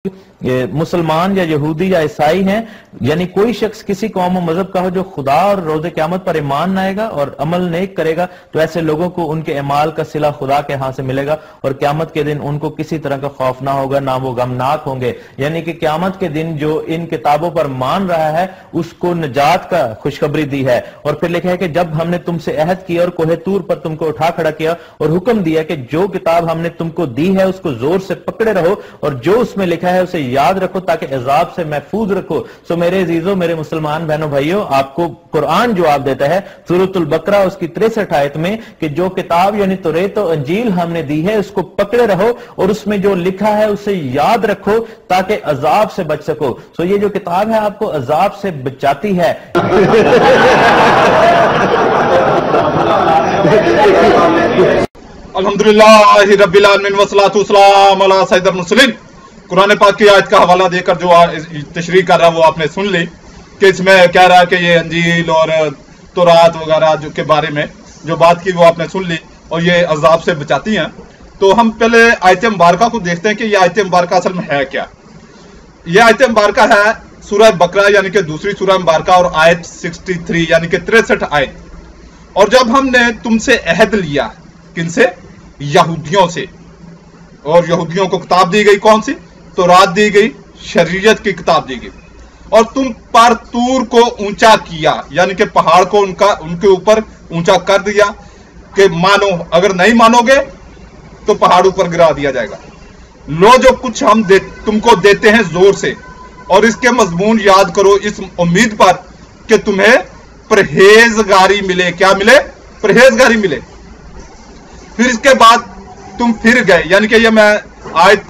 मुसलमान या यहूदी या ईसाई हैं, यानी कोई शख्स किसी कौम और मजहब का हो जो खुदा और रोज़े क़यामत पर ईमान लाएगा और अमल नेक करेगा, तो ऐसे लोगों को उनके अमाल का सिला खुदा के हाथ से मिलेगा और क़यामत के दिन उनको किसी तरह का खौफ ना होगा, ना वो गमनाक होंगे। यानी कि क़यामत के दिन जो इन किताबों पर मान रहा है उसको निजात का खुशखबरी दी है। और फिर लिखा है कि जब हमने तुमसे अहद किया और कोहे तूर पर तुमको उठा खड़ा किया और हुक्म दिया कि जो किताब हमने तुमको दी है उसको जोर से पकड़े रहो और जो उसमें लिखा है उसे याद रखो ताकि अजाब से महफूज रखो। सो मेरे अजीजों, मेरे मुसलमान बहनों भाइयों, आपको कुरान जवाब देता है सूरतुल बकरा उसकी 63 आयत में कि जो किताब यानी तौरात और अंजील हमने दी है उसको पकड़े रहो और उसमें जो लिखा है उसे याद रखो ताकि अजाब से बच सको। सो ये जो किताब है आपको अजाब से बचाती है। अल्हम्दुलिल्लाह रब्बिल आलमीन वस्सलातु वस्सलाम अला सय्यिदिल मुरसलीन। कुरान पाक की आयत का हवाला देकर जो तशरीह कर रहा है वो आपने सुन ली कि इसमें कह रहा है कि ये अंजील और तौरात वगैरह जो के बारे में जो बात की वो आपने सुन ली और ये अजाब से बचाती हैं। तो हम पहले आयत मुबारका को देखते हैं कि ये आयत मुबारका असल में है क्या। ये आयत मुबारका है सूरह बकरा यानी कि दूसरी सूरह मुबारका और आयत 63 यानी कि 63 आयत। और जब हमने तुमसे अहद लिया किनसे? यहूदियों से। और यहूदियों को किताब दी गई, कौन सी? तौरात दी गई, शरीयत की किताब दी गई। और तुम पर तूर को ऊंचा किया यानी कि पहाड़ को उनके ऊपर ऊंचा कर दिया कि मानो, अगर नहीं मानोगे तो पहाड़ ऊपर गिरा दिया जाएगा। लो जो कुछ हम तुमको देते हैं जोर से और इसके मजमून याद करो इस उम्मीद पर कि तुम्हें परहेजगारी मिले। क्या मिले? परहेजगारी मिले। फिर इसके बाद तुम फिर गए, यानी कि ये मैं आयत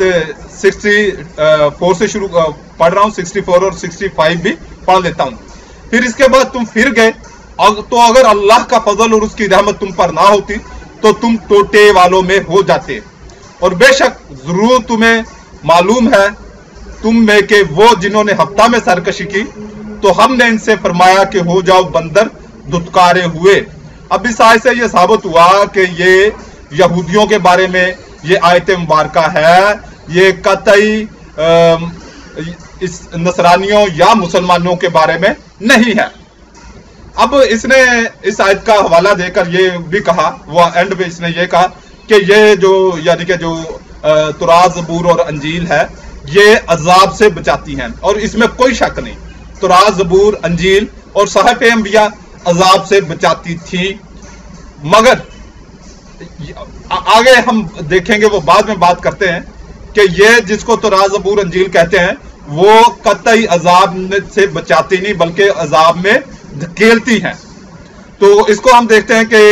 64 से शुरू पढ़ रहा हूं, 64 और 65 भी पढ़ लेता हूं। फिर इसके बाद तुम फिर गए तो अगर अल्लाह का फजल और उसकी रहमत तुम पर ना होती तो तुम टोटे वालों में हो जाते। और बेशक जरूर तुम्हें मालूम है तुम में के वो जिन्होंने हफ्ता में सरकशी की तो हमने इनसे फरमाया कि हो जाओ बंदर दुत्कारे हुए। अब इस आयत से यह साबित हुआ कि ये यहूदियों के बारे में ये आयत मुबारका है, ये कतई इस नसरानियों या मुसलमानों के बारे में नहीं है। अब इसने इस आयत का हवाला देकर ये भी कहा, वो एंड में इसने ये कहा कि ये जो यानी कि जो तौरात ज़बूर और अंजील है ये अजाब से बचाती हैं और इसमें कोई शक नहीं। तौरात ज़बूर अंजील और सहीफ़ अंबिया अजाब से बचाती थी। मगर आगे हम देखेंगे, वो बाद में बात करते हैं कि ये जिसको तौरात ज़बूर अंजील कहते हैं वो कतई अजाब से बचाती नहीं बल्कि अजाब में धकेलती हैं। तो इसको हम देखते हैं कि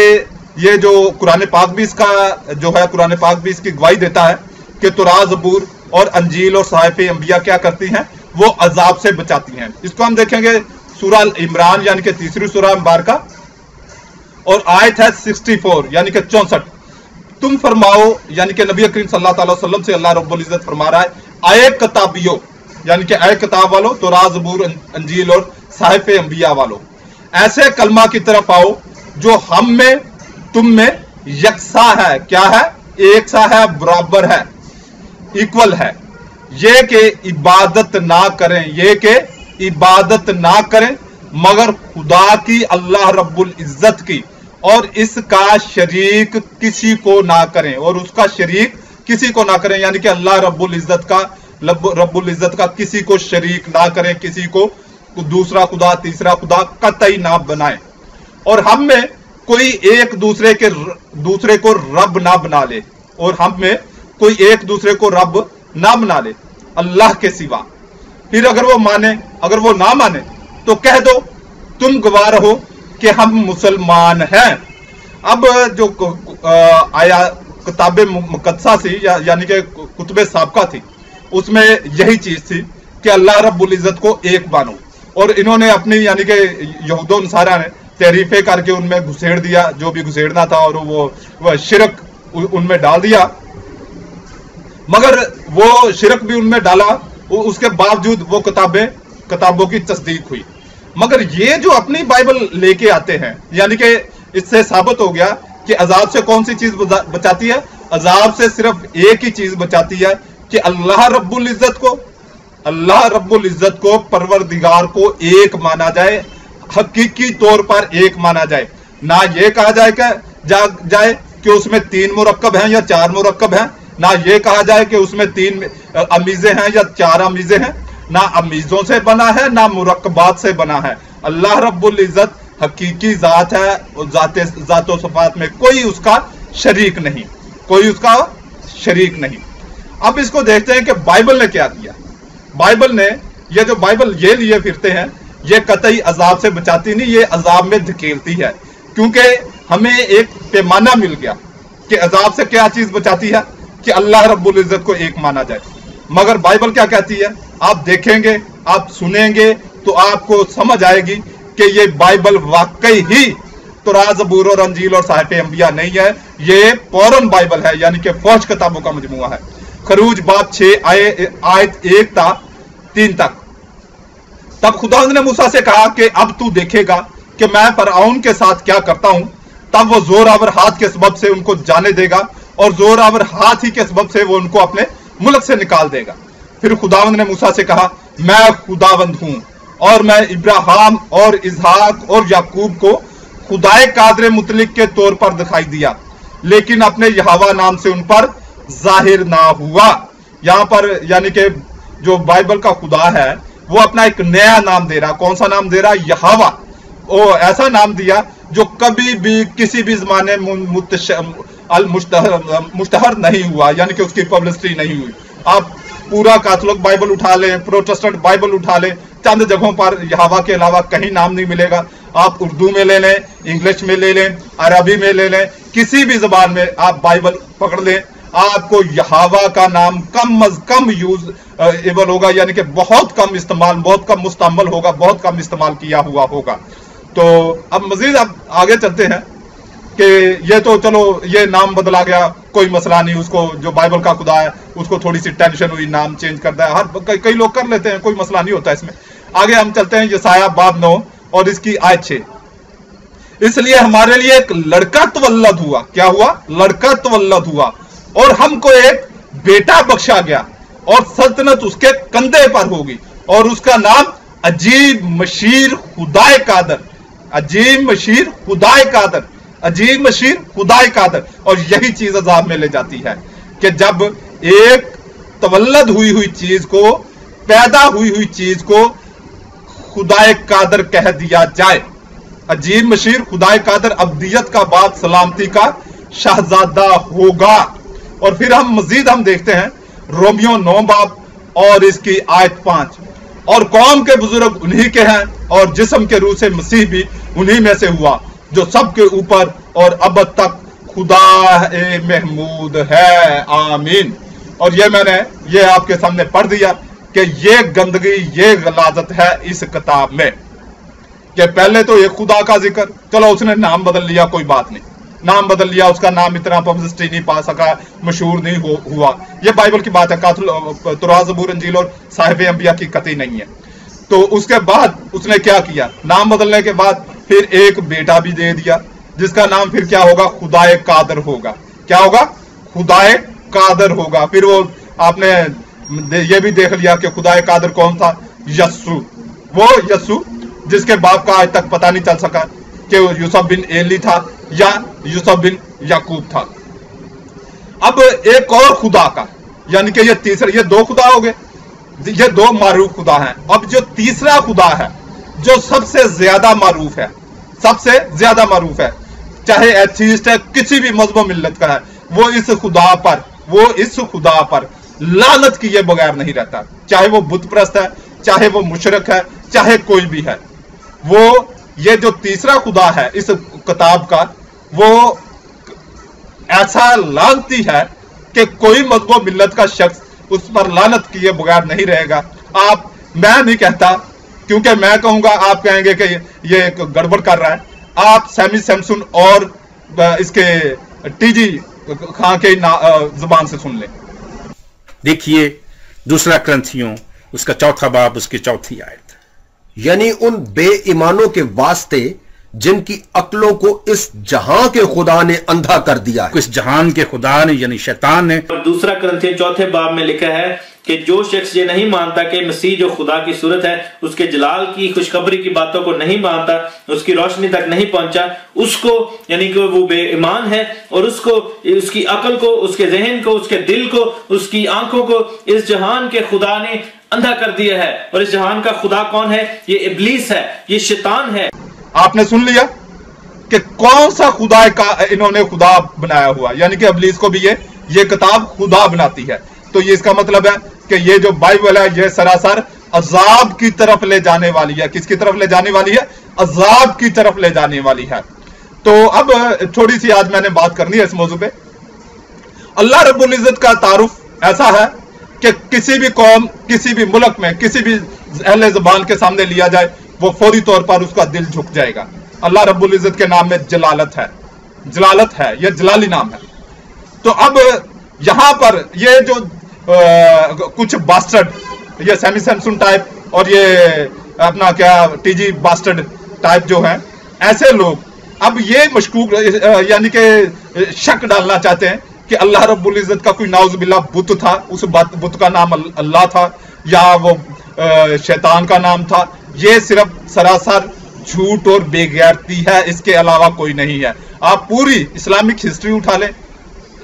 ये जो कुरान पाक भी इसका जो है, कुरान पाक भी इसकी गवाही देता है कि तौरात ज़बूर और अंजील और सहीफ़ अंबिया क्या करती हैं? वो अजाब से बचाती हैं। इसको हम देखेंगे सूरह इमरान यानी कि तीसरी सूरह मुबारका और आयत है 64 यानी कि 64। तुम फरमाओ, यानी कि नबी करीम सल्लल्लाहु अलैहि वसल्लम से अल्लाह रब्बुल इज्जत फरमा रहा है, आए किताबियों यानी कि आए किताब वालों, तौरात ज़बूर अंजील और सहीफ़ अंबिया वालों, ऐसे कलमा की तरफ आओ जो हम में तुम में यकसा है। क्या है? एक सा है, बराबर है, इक्वल है। ये के इबादत ना करें, ये के इबादत ना करें मगर खुदा की, अल्लाह रब्बुल इज्जत की, और इसका शरीक किसी को ना करें, और उसका शरीक किसी को ना करें यानी कि अल्लाह रब्बुल इज्जत का किसी को शरीक ना करें, किसी को दूसरा खुदा तीसरा खुदा कतई ना बनाए। और हम में कोई एक दूसरे को रब ना बना ले, और हम में कोई एक दूसरे को रब ना बना ले अल्लाह के सिवा। फिर अगर वो माने, अगर वो ना माने तो कह दो तुम गवाह रहो कि हम मुसलमान हैं। अब जो आया किताब मुकद्दसा थी यानी कि कुतुब साबका थी, उसमें यही चीज थी कि अल्लाह रब्बुल इज्जत को एक मानो। और इन्होंने अपनी यानी कि यहूदो नसारा ने तहरीफे करके उनमें घुसेड़ दिया जो भी घुसेड़ना था और वो शिरक उनमें डाल दिया। मगर वो शिरक भी उनमें डाला, उसके बावजूद वो किताबों की तस्दीक हुई। मगर ये जो अपनी बाइबल लेके आते हैं, यानी कि इससे साबित हो गया कि अजाब से कौन सी चीज बचाती है? अजाब से सिर्फ एक ही चीज बचाती है कि अल्लाह रब्बुल इज्जत को अल्लाह रब्बुल इज्जत को, परवरदिगार को एक माना जाए, हकीकी तौर पर एक माना जाए। ना ये कहा जाए कि उसमें 3 मुरक्कब हैं या 4 मुरक्कब हैं, ना ये कहा जाए कि उसमें 3 अमीज़ें हैं या 4 अमीज़ें हैं। ना अमीज़ों से बना है, ना मुरक्कबात से बना है। अल्लाह रब्बुल इज्जत हकीकी जात है, जातो सफात में कोई उसका शरीक नहीं, कोई उसका शरीक नहीं। अब इसको देखते हैं कि बाइबल ने क्या किया। बाइबल ने, ये जो बाइबल ये लिए फिरते हैं, ये कतई अजाब से बचाती नहीं, ये अजाब में धकेलती है। क्योंकि हमें एक पैमाना मिल गया कि अजाब से क्या चीज बचाती है, कि अल्लाह रब्बुल इज्जत को एक माना जाए। मगर बाइबल क्या कहती है, आप देखेंगे, आप सुनेंगे तो आपको समझ आएगी कि ये बाइबल वाकई ही तौरात, ज़बूर और अंजील और साहिफ़े अंबिया नहीं है, ये पौरन बाइबल है, यानी कि फौज किताबों का मजमुआ है। खरूज बाब 6 आयत 1 था 3 तक। तब खुदा ने मूसा से कहा कि अब तू देखेगा कि मैं फ़िरऔन के साथ क्या करता हूं। तब वो जोरावर हाथ के सबब से उनको जाने देगा और जोरावर हाथ ही के सबब से वो उनको अपने मुल्क से निकाल देगा। फिर खुदावंद ने मूसा से कहा, मैं खुदावंद हूं और मैं इब्राहिम और इसहाक और याकूब को खुदाए कादर मुतलिक के तौर पर दिखाई दिया, लेकिन अपने यहोवा नाम से उन पर जाहिर ना हुआ। यहां पर यानी कि जो बाइबल का खुदा है वो अपना एक नया नाम दे रहा। कौन सा नाम दे रहा? यहोवा। वो ऐसा नाम दिया जो कभी भी किसी भी जमाने मुश्तहर नहीं हुआ, यानी कि उसकी पब्लिसिटी नहीं हुई। आप पूरा कैथोलिक बाइबल उठा लें, प्रोटेस्टेंट बाइबल उठा लें, चंद जगहों पर यहोवा के अलावा कहीं नाम नहीं मिलेगा। आप उर्दू में ले लें, इंग्लिश में ले लें, अरबी में ले लें, किसी भी जबान में आप बाइबल पकड़ लें, आपको यहोवा का नाम कम अज कम यूज एबल होगा, यानी कि बहुत कम इस्तेमाल, बहुत कम मुस्तअमल होगा, बहुत कम इस्तेमाल किया हुआ होगा। तो अब मजीद अब आगे चलते हैं कि ये तो चलो ये नाम बदला गया, कोई मसला नहीं, उसको जो बाइबल का खुदा है उसको थोड़ी सी टेंशन हुई, नाम चेंज कर दिया, हर कई लोग कर लेते हैं, कोई मसला नहीं होता इसमें। आगे हम चलते हैं यसाया बाब 9 और इसकी आयत 6। इसलिए हमारे लिए एक लड़का तवल्लद हुआ। क्या हुआ? लड़का तवल्लद हुआ और हमको एक बेटा बख्शा गया और सल्तनत उसके कंधे पर होगी और उसका नाम अजीब मशीर खुदाए कादर, अजीब मशीर खुदाए कादर, अजीब मशीर खुदाए कादर। और यही चीज अजाब में ले जाती है कि जब एक तवल्लद हुई चीज को, पैदा हुई चीज को खुदाए कादर कह दिया जाए। अजीब मशीर खुदाए कादर अब्दियत का बाप, सलामती का शहजादा होगा। और फिर हम मजीद देखते हैं रोमियो 9 बाब और इसकी आयत 5। और कौम के बुजुर्ग उन्हीं के हैं और जिस्म के रूह से मसीह भी उन्हीं में से हुआ, जो सबके ऊपर और अब तक खुदा महमूद है। आमीन। और ये मैंने ये आपके सामने पढ़ दिया कि ये गंदगी, ये गलाजत है इस किताब में कि पहले तो ये खुदा का जिक्र, चलो उसने नाम बदल लिया, कोई बात नहीं, नाम बदल लिया, उसका नाम इतना पब्लिसिटी नहीं पा सका, मशहूर नहीं हुआ, ये बाइबल की बात है, तौरात, ज़बूर, अंजील और साहिफ़े अंबिया की कतई नहीं है। तो उसके बाद उसने क्या किया? नाम बदलने के बाद फिर एक बेटा भी दे दिया, जिसका नाम फिर क्या होगा? खुदाए कादर होगा। क्या होगा? खुदाए कादर होगा। फिर वो आपने ये भी देख लिया कि खुदाए कादर कौन था? यस्सु। वो यस्सु जिसके बाप का आज तक पता नहीं चल सका कि यूसुफ बिन एली था या यूसुफ बिन याकूब था। अब एक और खुदा का, यानी कि ये तीसरा, ये 2 खुदा हो गए, ये 2 मारूफ खुदा हैं। अब जो तीसरा खुदा है, जो सबसे ज्यादा मारूफ है, सबसे ज्यादा मारूफ है, चाहे एथीस्ट है, किसी भी मजहब मिल्लत का है, वो इस खुदा पर लानत किए बगैर नहीं रहता। चाहे वो बुत परस्त है, चाहे वो मुशरक है, चाहे कोई भी है, वो ये जो तीसरा खुदा है इस किताब का, वो ऐसा लानती है कि कोई मजहब मिल्लत का शख्स उस पर लानत किए बगैर नहीं रहेगा। मैं नहीं कहता, क्योंकि मैं कहूंगा आप कहेंगे कि ये गड़बड़ कर रहा है। आप सैमी सैमसन और इसके टीजी खां के जुबान से सुन लें। देखिए 2 क्रंथियों उसका 4 बाब उसकी 4 आयत। यानी उन बेईमानों के वास्ते जिनकी अक्लों को इस जहां के खुदा ने अंधा कर दिया है। इस जहान के खुदा ने यानी शैतान ने। और 2 क्रंथियों 4 बाब में लिखा है कि जो शख्स ये नहीं मानता कि मसीह जो खुदा की सूरत है, उसके जलाल की खुशखबरी की बातों को नहीं मानता, उसकी रोशनी तक नहीं पहुंचा, उसको यानी कि वो बेईमान है और उसको, उसकी अकल को, उसके जहन को, उसके दिल को, उसकी आंखों को इस जहान के खुदा ने अंधा कर दिया है। और इस जहान का खुदा कौन है? ये इब्लीस है, ये शैतान है। आपने सुन लिया कि कौन सा खुदा का इन्होंने खुदा बनाया हुआ, यानी कि इब्लीस को भी ये किताब खुदा बनाती है। तो ये इसका मतलब है कि ये जो बाइबल है ये सरासर अजाब की तरफ ले जाने वाली है। किसकी तरफ ले जाने वाली है? अजाब की तरफ ले जाने वाली है। तो अब थोड़ी सी आज मैंने बात करनी है इस मौजू पे। अल्लाह रब्बुल इज्जत का तारुफ ऐसा है कि किसी भी कौम, किसी भी मुल्क में, किसी भी अहले ज़बान के सामने लिया जाए, वो फौरी तौर पर उसका दिल झुक जाएगा। अल्लाह रब्बुल इज्जत के नाम में जलालत है, यह जलाली नाम है। तो अब यहां पर ये जो कुछ बास्टर्ड, ये सैमी सैमसन टाइप और ये अपना क्या टीजी बास्टर्ड टाइप जो है, ऐसे लोग अब ये मशकूक यानी कि शक डालना चाहते हैं कि अल्लाह रब्बुल इज्जत का कोई नाउज़ुबिल्लाह बुत था, उस बुत का नाम अल्लाह था या वो शैतान का नाम था। ये सिर्फ सरासर झूठ और बेगैरती है, इसके अलावा कोई नहीं है। आप पूरी इस्लामिक हिस्ट्री उठा लें,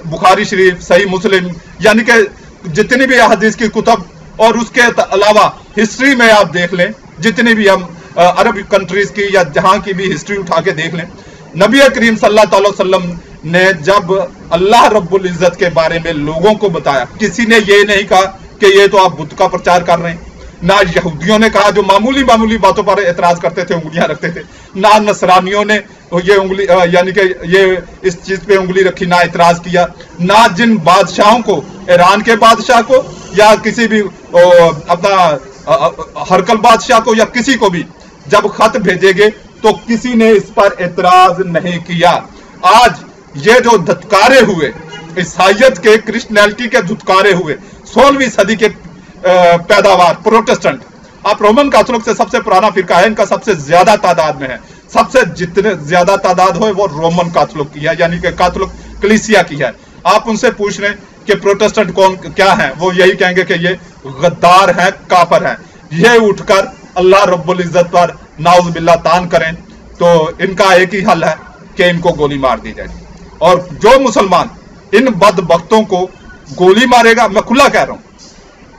बुखारी शरीफ, सही मुस्लिम, यानी कि जितनी भी हदीस की कुतब और उसके अलावा हिस्ट्री में आप देख लें, जितनी भी हम अरब कंट्रीज की या जहां की भी हिस्ट्री उठा के देख लें, नबी करीम सल्लल्लाहु अलैहि वसल्लम ने जब अल्लाह रब्बुल इज्जत के बारे में लोगों को बताया, किसी ने ये नहीं कहा कि ये तो आप बुत का प्रचार कर रहे हैं। ना यहूदियों ने कहा, जो मामूली बातों पर एतराज करते थे, उंगलियां रखते थे। ना नसरानियों ने ये उंगली यानी कि ये इस चीज पे उंगली रखी, ना एतराज किया। ना जिन बादशाहों को, ईरान के बादशाह को या किसी भी अपना हरकल बादशाह को या किसी को भी जब खत भेजेंगे तो किसी ने इस पर एतराज नहीं किया। आज ये जो धुतकारे हुए, ईसाइयत के, क्रिश्चियनिटी के धुतकारे हुए 16वीं सदी के पैदावार प्रोटेस्टेंट, आप रोमन कैथोलिक से सबसे पुराना फिरका है, इनका सबसे ज्यादा तादाद में है। सबसे जितने ज्यादा तादाद हो वो रोमन कैथोलिक की है, यानी कि कैथोलिक कलीसिया की है। आप उनसे पूछ लें कि प्रोटेस्टेंट कौन क्या है, वो यही कहेंगे कि ये गद्दार है, काफर है। ये उठकर अल्लाह रब्बुल इज्जत पर नाउज़ुबिल्लाह तान करें तो इनका एक ही हल है कि इनको गोली मार दी जाए। और जो मुसलमान इन बदबख्तों को गोली मारेगा, मैं खुला कह रहा हूं,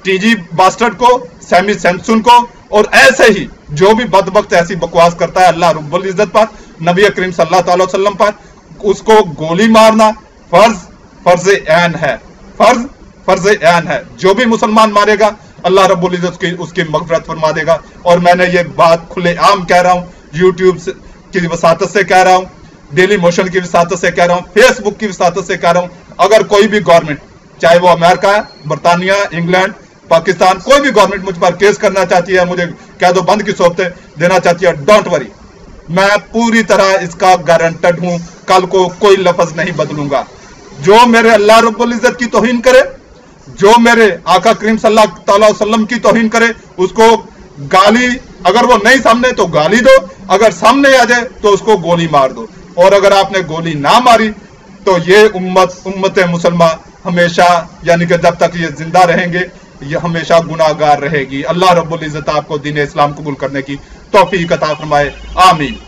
टीजी बास्टर्ड को, सैमी सैमसन को, और ऐसे ही जो भी बदबख्त ऐसी बकवास करता है अल्लाह रब्बुल इज्जत पर, नबी करीम सल्लल्लाहु अलैहि वसल्लम पर, उसको गोली मारना फर्ज ऐन है, फर्ज ऐन है। जो भी मुसलमान मारेगा अल्लाह रब्बुल इज्जत की उसकी मग़फ़िरत फरमा देगा। और मैंने ये बात खुलेआम कह रहा हूं, यूट्यूब की वसातत से कह रहा हूं, डेली मोशन की वसातत से कह रहा हूं, फेसबुक की वसातत से कह रहा हूं। अगर कोई भी गवर्नमेंट, चाहे वो अमेरिका है, बरतानिया, इंग्लैंड, पाकिस्तान, कोई भी गवर्नमेंट मुझ पर केस करना चाहती है, मुझे कह दो बंद की सोबतें देना चाहती है, डोंट वरी, मैं पूरी तरह इसका गारंटेड हूं। कल को कोई लफ्ज नहीं बदलूंगा। जो मेरे अल्लाह रब्बुल इज्जत की तौहीन करे, जो मेरे आका करीम सल्लल्लाहु अलैहि वसल्लम की तौहीन करे, उसको गाली, अगर वो नहीं सामने तो गाली दो, अगर सामने आ जाए तो उसको गोली मार दो। और अगर आपने गोली ना मारी तो ये उम्मत मुसलमान हमेशा, यानी कि जब तक ये जिंदा रहेंगे, ये हमेशा गुनाहगार रहेगी। अल्लाह रब्बुल इज्जत आपको दीन इस्लाम कबूल करने की तौफीक अता फरमाए। आमीन।